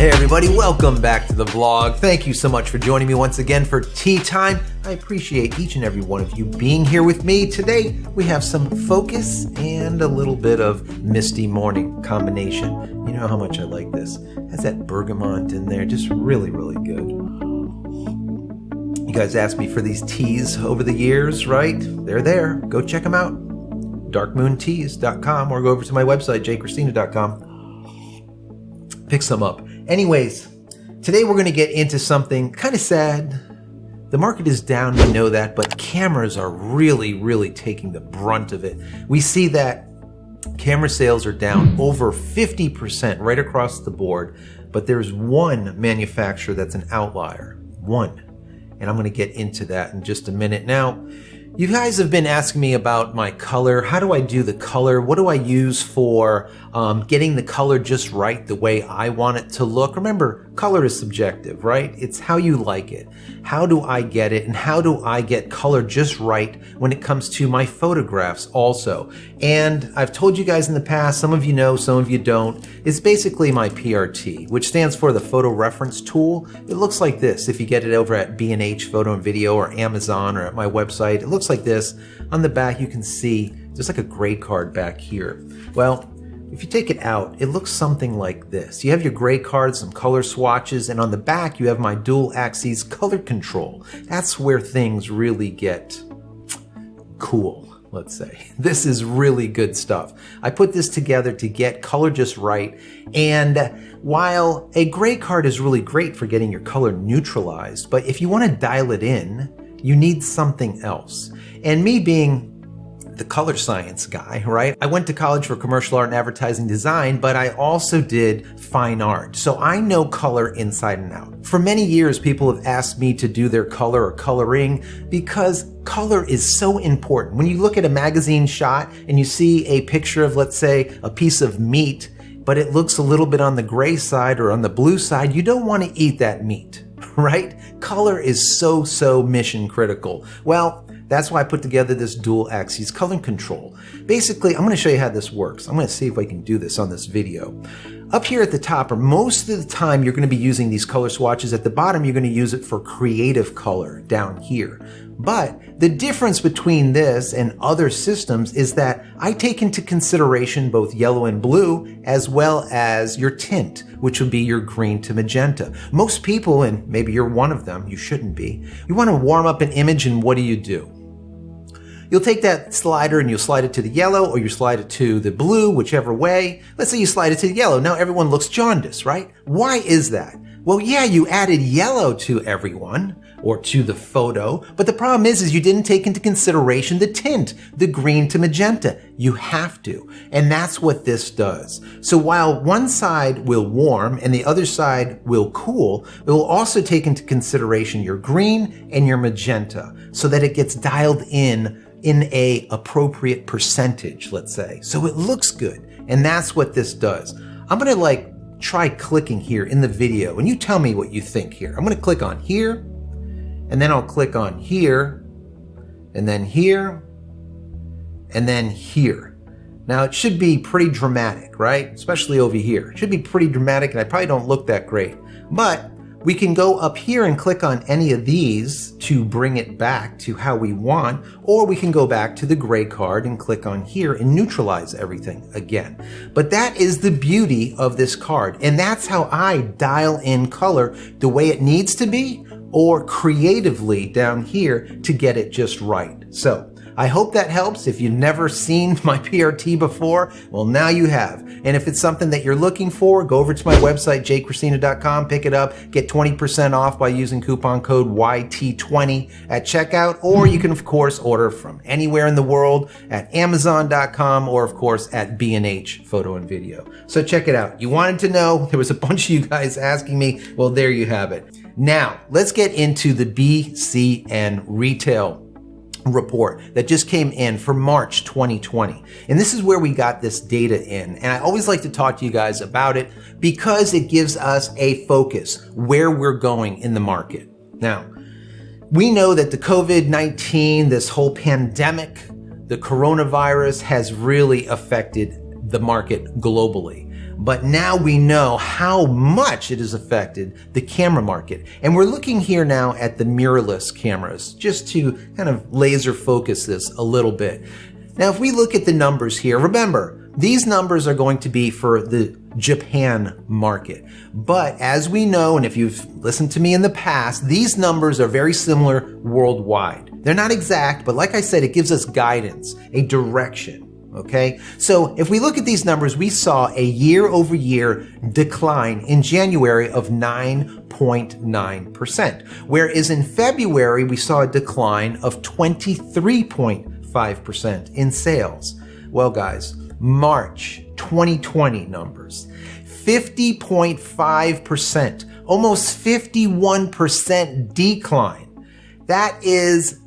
Hey everybody, welcome back to the vlog. Thank you so much for joining me once again for tea time. I appreciate each and every one of you being here with me. Today we have some focus and a little bit of misty morning combination. You know how much I like this. It has that bergamot in there, just really, really good. You guys asked me for these teas over the years, right? They're there. Go check them out. darkmoonteas.com or go over to my website, JCristina.com. Pick some up. Anyways, today we're going to get into something kind of sad. The market is down, we know that, but cameras are really taking the brunt of it. We see that camera sales are down over 50% right across the board, but there's one manufacturer that's an outlier. One. And I'm going to get into that in just a minute. Now, you guys have been asking me about my color. How do I do the color? What do I use for getting the color just right the way I want it to look? Remember, color is subjective, right? It's how you like it. How do I get it? And how do I get color just right when it comes to my photographs also? And I've told you guys in the past, some of you know, some of you don't. It's basically my PRT, which stands for the photo reference tool. It looks like this. If you get it over at B&H Photo and Video or Amazon or at my website, it looks like this. On the back, you can see there's like a gray card back here. Well, if you take it out, it looks something like this. You have your gray card, some color swatches, and on the back, you have my dual axes color control. That's where things really get cool, let's say. This is really good stuff. I put this together to get color just right. And while a gray card is really great for getting your color neutralized, but if you want to dial it in, you need something else. And me being the color science guy, right? I went to college for commercial art and advertising design, but I also did fine art. So I know color inside and out. For many years, people have asked me to do their color or coloring because color is so important. When you look at a magazine shot and you see a picture of, let's say, a piece of meat, but it looks a little bit on the gray side or on the blue side, you don't want to eat that meat, right? Color is so mission critical. Well, that's why I put together this dual axis color control. Basically, I'm going to show you how this works. I'm going to see if I can do this on this video. Up here at the top, or most of the time you're going to be using these color swatches. At the bottom, you're going to use it for creative color down here. But the difference between this and other systems is that I take into consideration both yellow and blue, as well as your tint, which would be your green to magenta. Most people, and maybe you're one of them, you shouldn't be, you want to warm up an image, and what do? You'll take that slider and you'll slide it to the yellow, or you slide it to the blue, whichever way. Let's say you slide it to the yellow. Now everyone looks jaundiced, right? Why is that? Well, yeah, you added yellow to everyone or to the photo, but the problem is you didn't take into consideration the tint, the green to magenta. You have to, and that's what this does. So while one side will warm and the other side will cool, it will also take into consideration your green and your magenta so that it gets dialed in a appropriate percentage, let's say. So it looks good, and that's what this does. I'm gonna try clicking here in the video, and you tell me what you think here. I'm gonna click on here, and then I'll click on here, and then here, and then here. Now it should be pretty dramatic, right? Especially over here. It should be pretty dramatic, and I probably don't look that great. But we can go up here and click on any of these to bring it back to how we want, or we can go back to the gray card and click on here and neutralize everything again. But that is the beauty of this card, and that's how I dial in color the way it needs to be, or creatively down here to get it just right. So I hope that helps. If you've never seen my PRT before, well, now you have. And if it's something that you're looking for, go over to my website, JCristina.com, pick it up, get 20% off by using coupon code YT20 at checkout, or you can, of course, order from anywhere in the world at Amazon.com, or, of course, at B&H Photo and Video. So check it out. You wanted to know, there was a bunch of you guys asking me, well, there you have it. Now, let's get into the BCN Retail Report that just came in for March 2020. And this is where we got this data in. And I always like to talk to you guys about it because it gives us a focus where we're going in the market. Now, we know that the COVID-19, this whole pandemic, the coronavirus has really affected the market globally. but now we know how much it has affected the camera market. And we're looking here now at the mirrorless cameras, just to kind of laser focus this a little bit. Now, if we look at the numbers here, remember, these numbers are going to be for the Japan market. But as we know, and if you've listened to me in the past, these numbers are very similar worldwide. They're not exact, but like I said, it gives us guidance, a direction. Okay, so if we look at these numbers, we saw a year-over-year decline in January of 9.9%, whereas in February, we saw a decline of 23.5% in sales. Well, guys, March 2020 numbers, 50.5%, almost 51% decline. That is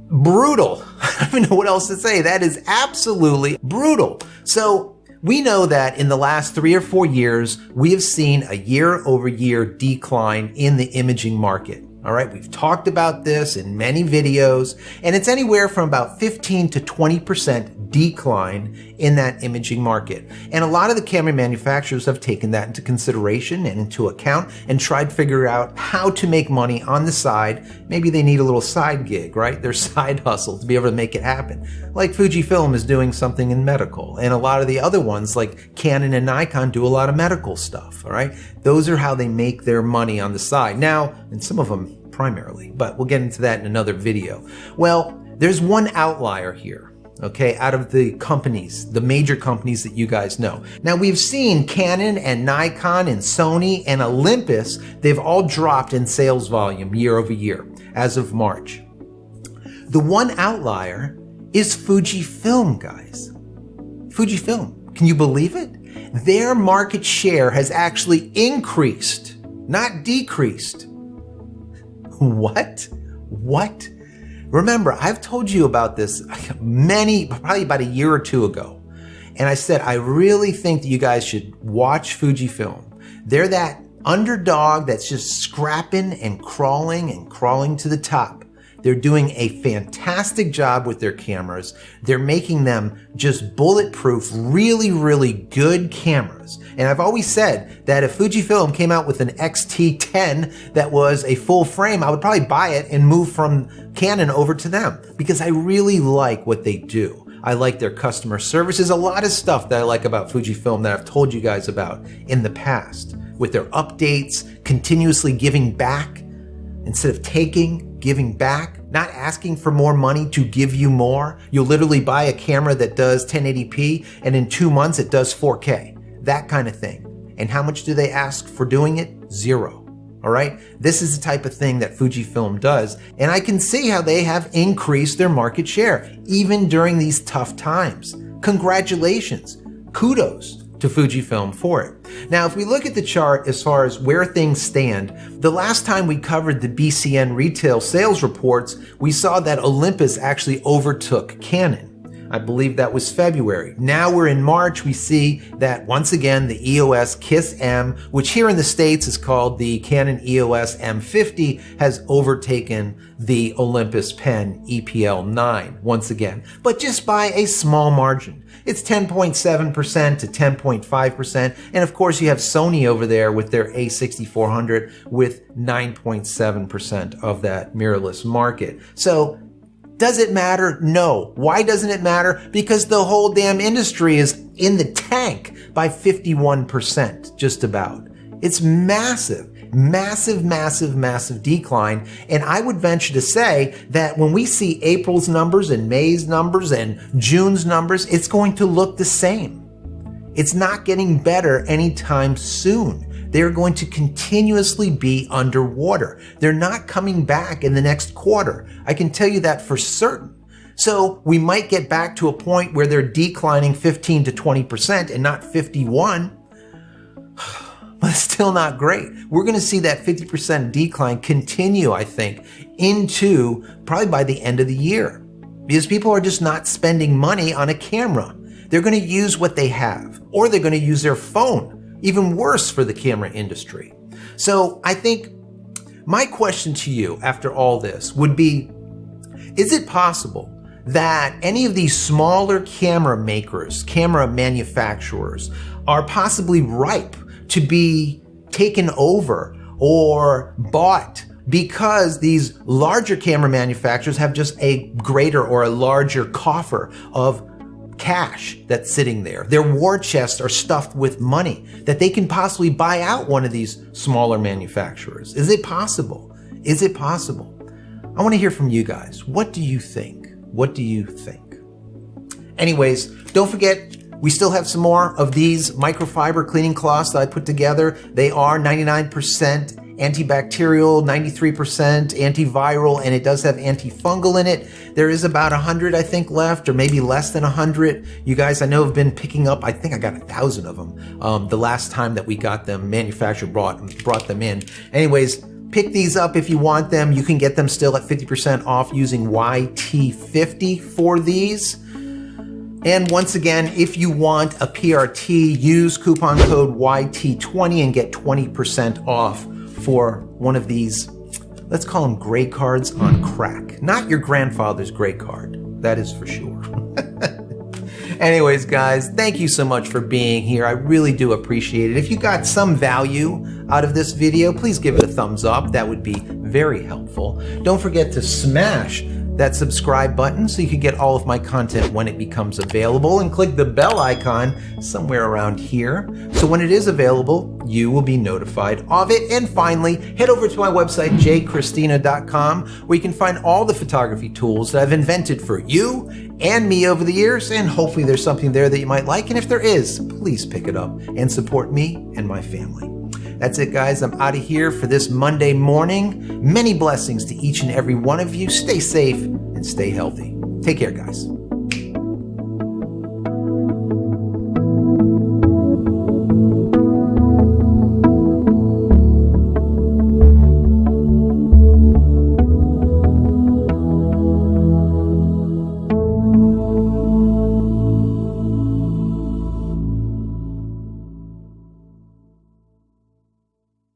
brutal. I don't even know what else to say. That is absolutely brutal. So we know that in the last 3 or 4 years, we have seen a year-over-year decline in the imaging market. All right, we've talked about this in many videos, and it's anywhere from about 15 to 20% decline in that imaging market. And a lot of the camera manufacturers have taken that into consideration and into account and tried to figure out how to make money on the side. Maybe they need a little side gig, right? Their side hustle to be able to make it happen. Like Fujifilm is doing something in medical, and a lot of the other ones like Canon and Nikon do a lot of medical stuff, all right? Those are how they make their money on the side. Now, and some of them primarily, but we'll get into that in another video. Well, there's one outlier here, okay, out of the companies, the major companies that you guys know. Now, we've seen Canon and Nikon and Sony and Olympus, they've all dropped in sales volume year over year as of March. The one outlier is Fujifilm, guys. Fujifilm, can you believe it? Their market share has actually increased, not decreased. What? Remember, I've told you about this probably about a year or two ago. And I said, I really think that you guys should watch Fujifilm. They're that underdog that's just scrapping and crawling to the top. They're doing a fantastic job with their cameras. They're making them just bulletproof, really, really good cameras. And I've always said that if Fujifilm came out with an X-T10 that was a full frame, I would probably buy it and move from Canon over to them because I really like what they do. I like their customer service. There's a lot of stuff that I like about Fujifilm that I've told you guys about in the past with their updates, continuously giving back instead of giving back, not asking for more money to give you more. You'll literally buy a camera that does 1080p and in 2 months it does 4K, that kind of thing. And how much do they ask for doing it? 0. All right. This is the type of thing that Fujifilm does. And I can see how they have increased their market share, even during these tough times. Congratulations. Kudos to Fujifilm for it. Now, if we look at the chart as far as where things stand, the last time we covered the BCN Retail Sales Reports, we saw that Olympus actually overtook Canon. I believe that was February. Now we're in March. We see that once again, the EOS Kiss M, which here in the States is called the Canon EOS M50, has overtaken the Olympus Pen EPL9 once again, but just by a small margin. It's 10.7% to 10.5%. And of course, you have Sony over there with their A6400 with 9.7% of that mirrorless market. So does it matter? No. Why doesn't it matter? Because the whole damn industry is in the tank by 51%, just about. It's massive. Massive decline. And I would venture to say that when we see April's numbers and May's numbers and June's numbers, it's going to look the same. It's not getting better anytime soon. They're going to continuously be underwater. They're not coming back in the next quarter. I can tell you that for certain. So we might get back to a point where they're declining 15 to 20% and not 51. But it's still not great. We're going to see that 50% decline continue, I think, into probably by the end of the year. Because people are just not spending money on a camera. They're going to use what they have, or they're going to use their phone. Even worse for the camera industry. So I think my question to you after all this would be, is it possible that any of these smaller camera makers, camera manufacturers, are possibly ripe to be taken over or bought because these larger camera manufacturers have just a greater or a larger coffer of cash that's sitting there. Their war chests are stuffed with money that they can possibly buy out one of these smaller manufacturers. Is it possible? Is it possible? I want to hear from you guys. What do you think? What do you think? Anyways, don't forget, we still have some more of these microfiber cleaning cloths that I put together. They are 99% antibacterial, 93% antiviral, and it does have antifungal in it. There is about 100, I think, left, or maybe less than 100. You guys, I know, have been picking up, I think I got 1,000 of them the last time that we got them manufactured, brought them in. Anyways, pick these up if you want them. You can get them still at 50% off using YT50 for these. And once again, if you want a PRT, use coupon code YT20 and get 20% off for one of these, let's call them gray cards on crack. Not your grandfather's gray card, that is for sure. Anyways, guys, thank you so much for being here. I really do appreciate it. If you got some value out of this video, please give it a thumbs up. That would be very helpful. Don't forget to smash that subscribe button so you can get all of my content when it becomes available, and click the bell icon somewhere around here so when it is available, you will be notified of it. And finally, head over to my website, JCristina.com, where you can find all the photography tools that I've invented for you and me over the years, and hopefully there's something there that you might like. And if there is, please pick it up and support me and my family. That's it, guys. I'm out of here for this Monday morning. Many blessings to each and every one of you. Stay safe and stay healthy. Take care, guys.